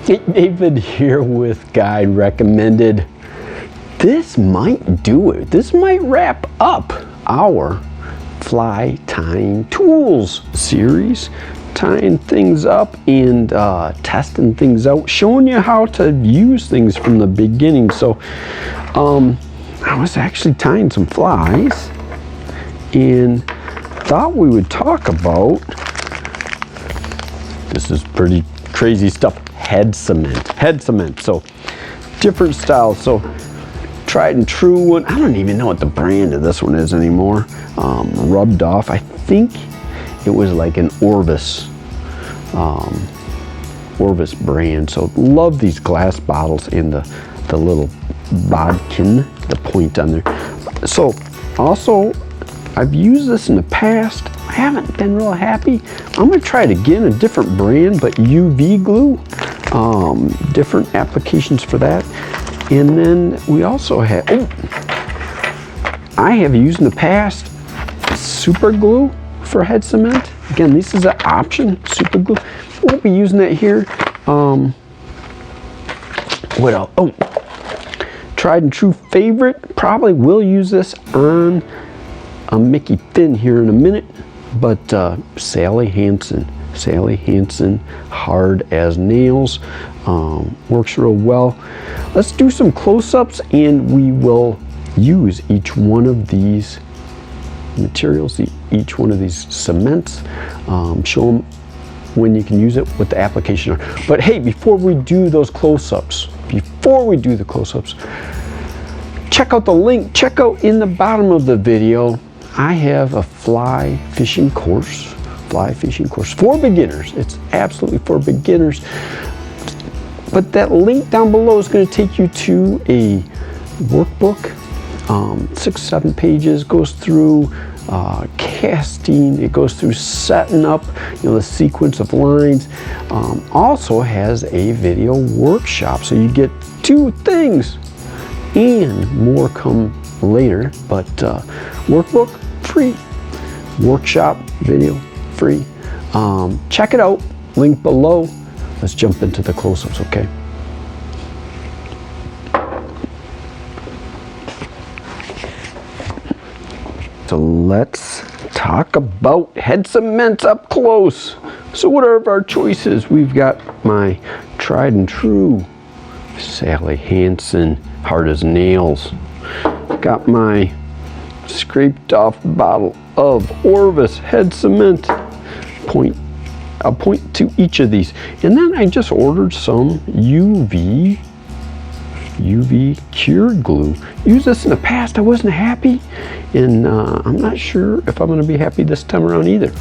Hey, David here with Guide Recommended. This might do it. This might wrap up our fly tying tools series. Tying things up and testing things out, showing you how to use things from the beginning. So I was actually tying some flies and thought we would talk about, this is pretty crazy stuff, head cement. So different styles. So tried and true one. I don't even know what the brand of this one is anymore. Rubbed off. I think it was like an Orvis brand. So love these glass bottles and the little bodkin, the point on there. So also I've used this in the past. I haven't been real happy. I'm gonna try it again, a different brand, but UV glue. Different applications for that. And then we also have, I have used in the past super glue for head cement. Again, this is an option, super glue. Won't be using that here. What else? Oh, tried and true favorite. Probably will use this on a Mickey Finn here in a minute. But Sally Hansen, hard as nails. Works real well. Let's do some close-ups and we will use each one of these materials, each one of these cements, show them when you can use it, what the application are. But hey, before we do those close-ups, check out the link, check out in the bottom of the video, I have a fly fishing course for beginners. It's absolutely for beginners. But that link down below is going to take you to a workbook, 6-7 pages, goes through casting, it goes through setting up, the sequence of lines. Also has a video workshop, so you get 2 things, and more come later. But workbook free, workshop video free. Check it out, link below. Let's jump into the close-ups, okay? So let's talk about head cements up close. So what are our choices? We've got my tried and true Sally Hansen, hard as nails. Got my scraped off bottle of Orvis head cement. I'll point to each of these. And then I just ordered some UV cured glue. Used this in the past, I wasn't happy, and I'm not sure if I'm gonna be happy this time around either.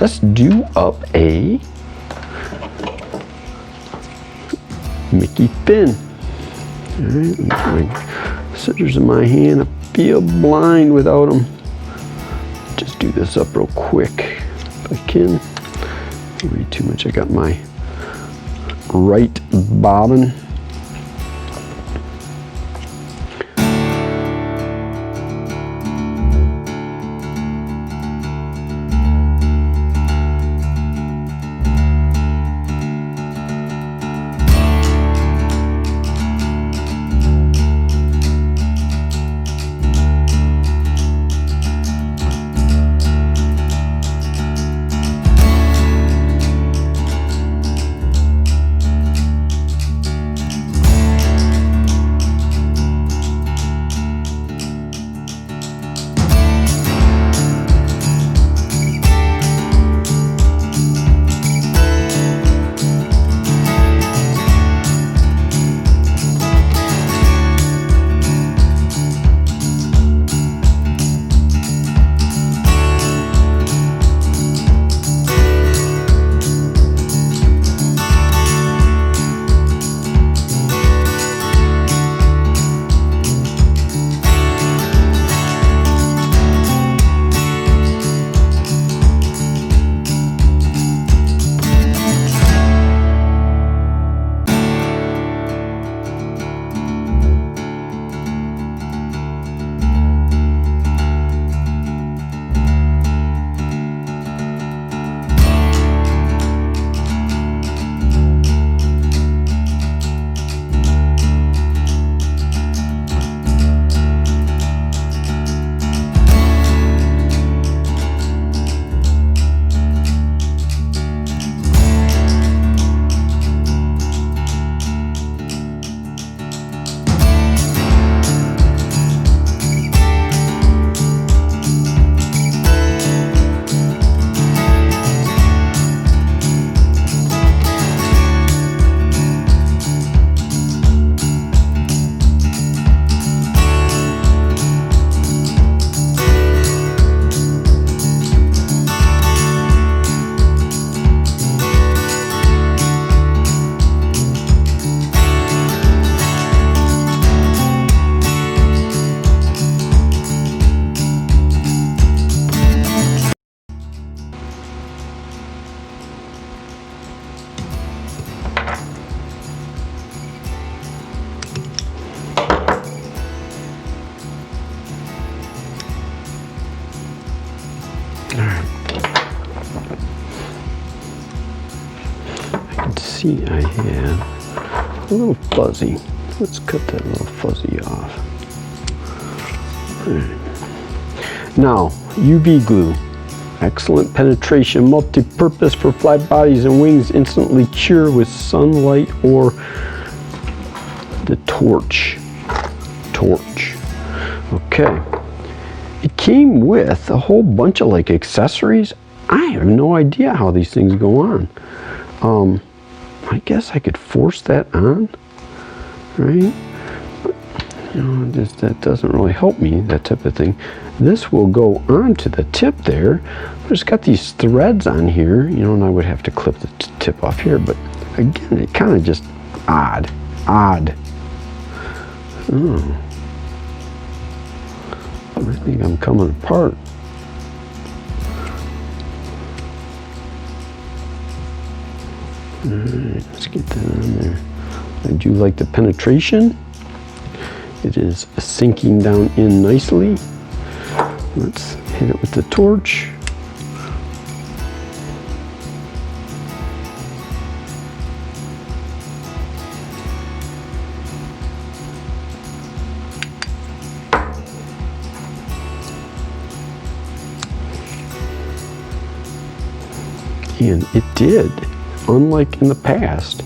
Let's do up a Mickey Finn. All right, my scissors in my hand, I feel blind without them. Just do this up real quick if I can. Way too much. I got my right bobbin. see, I have a little fuzzy. Let's cut that little fuzzy off. All right. Now, UV glue. Excellent penetration, multi-purpose for fly bodies and wings. Instantly cure with sunlight or the torch. Okay. It came with a whole bunch of like accessories. I have no idea how these things go on. I guess I could force that on, right? You know, that doesn't really help me, that type of thing. This will go onto the tip there. It's got these threads on here, you know, and I would have to clip the tip off here, but again, it kind of just odd. Oh. I think I'm coming apart. Alright, let's get that on there. I do like the penetration. It is sinking down in nicely. Let's hit it with the torch. And it did, unlike in the past,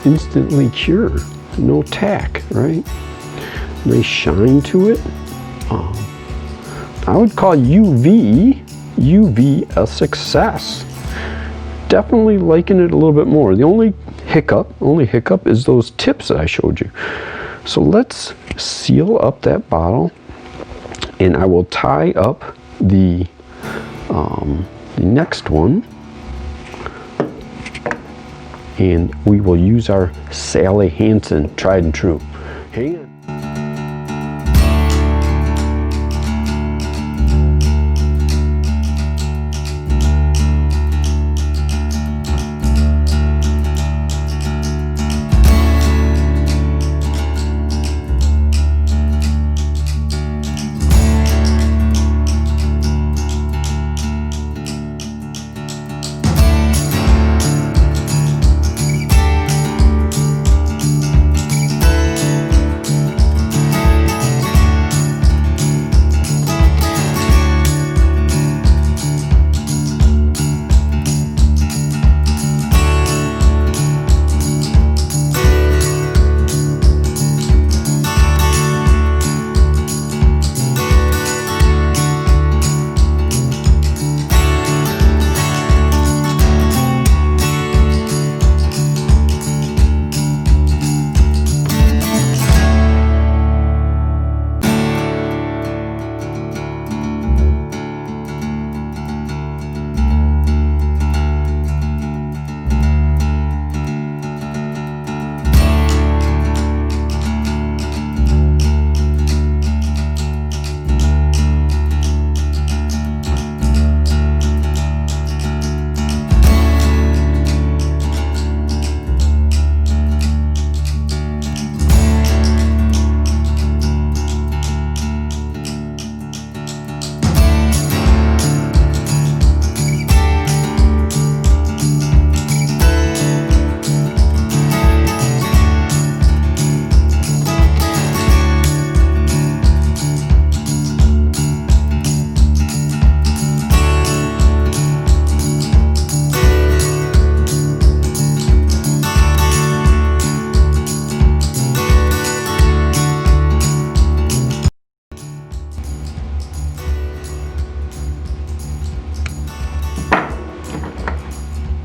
instantly cure. No tack, right? Nice shine to it. I would call UV a success. Definitely liking it a little bit more. The only hiccup is those tips that I showed you. So let's seal up that bottle, and I will tie up the next one. And we will use our Sally Hansen tried and true. Hang on.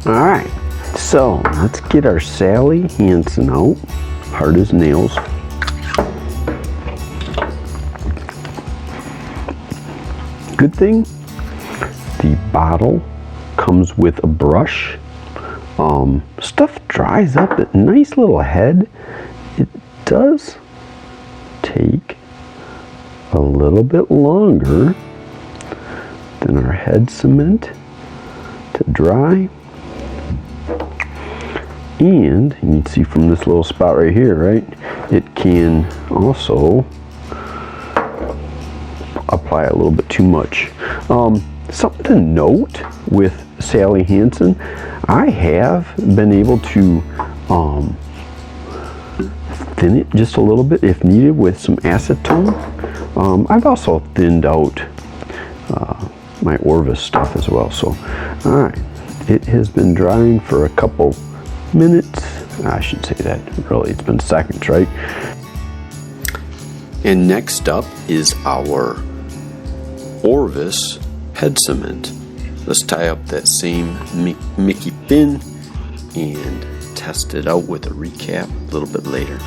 Alright, so let's get our Sally Hansen out, hard as nails. Good thing, the bottle comes with a brush. Stuff dries up at nice little head. It does take a little bit longer than our head cement to dry. And you can see from this little spot right here, right? It can also apply a little bit too much. Something to note with Sally Hansen, I have been able to thin it just a little bit if needed with some acetone. I've also thinned out my Orvis stuff as well. So, all right, it has been drying for a couple minutes. I should say that, really, it's been seconds, right? And next up is our Orvis head cement. Let's tie up that same Mickey Finn and test it out with a recap a little bit later.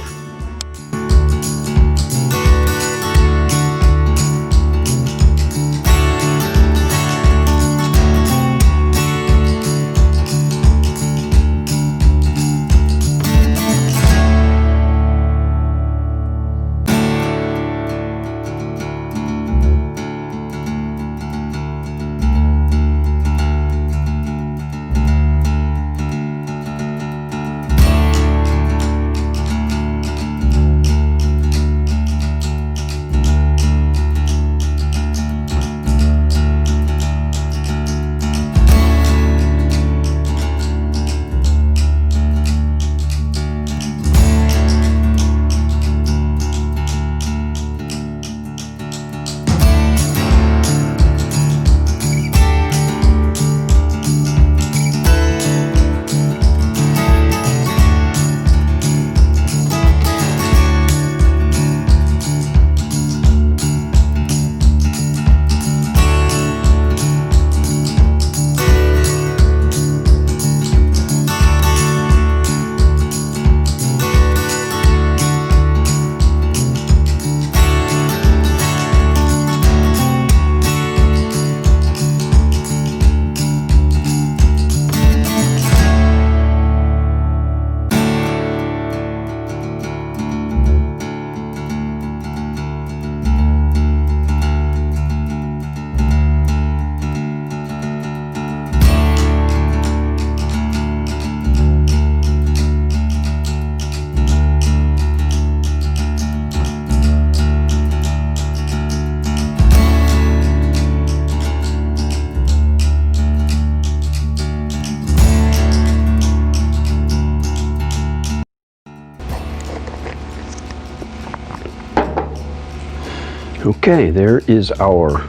Okay, there is our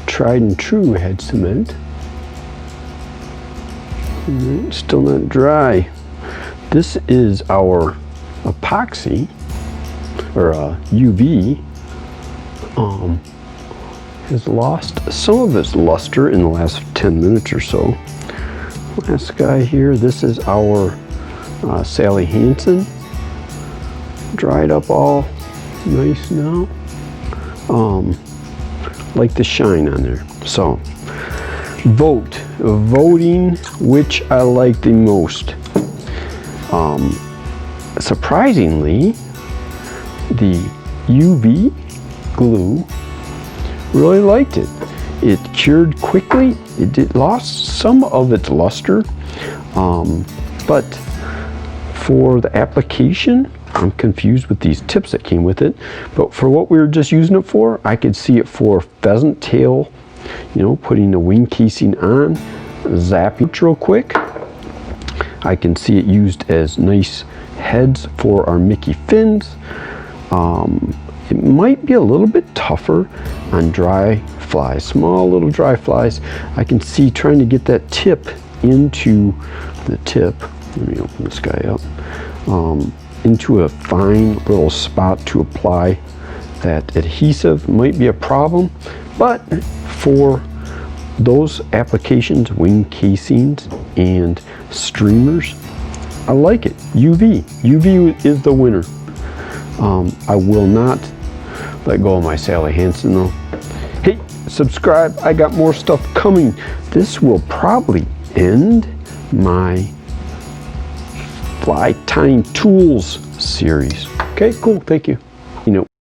tried and true head cement. Still not dry. This is our epoxy, or UV. Has lost some of its luster in the last 10 minutes or so. Last guy here, this is our Sally Hansen. Dried up all nice now. Like the shine on there. So, voting which I like the most. Surprisingly, the UV glue, really liked it. It cured quickly. It lost some of its luster, but for the application, I'm confused with these tips that came with it, but for what we were just using it for, I could see it for pheasant tail, you know, putting the wing casing on, zapping it real quick. I can see it used as nice heads for our Mickey fins. It might be a little bit tougher on dry flies, small little dry flies. I can see trying to get that tip into the tip. Let me open this guy up. Into a fine little spot to apply that adhesive might be a problem, but for those applications, wing casings and streamers, I like it. UV is the winner. I will not let go of my Sally Hansen though. Hey, subscribe, I got more stuff coming. This will probably end my fly tying tools series. Okay, cool, thank you. You know,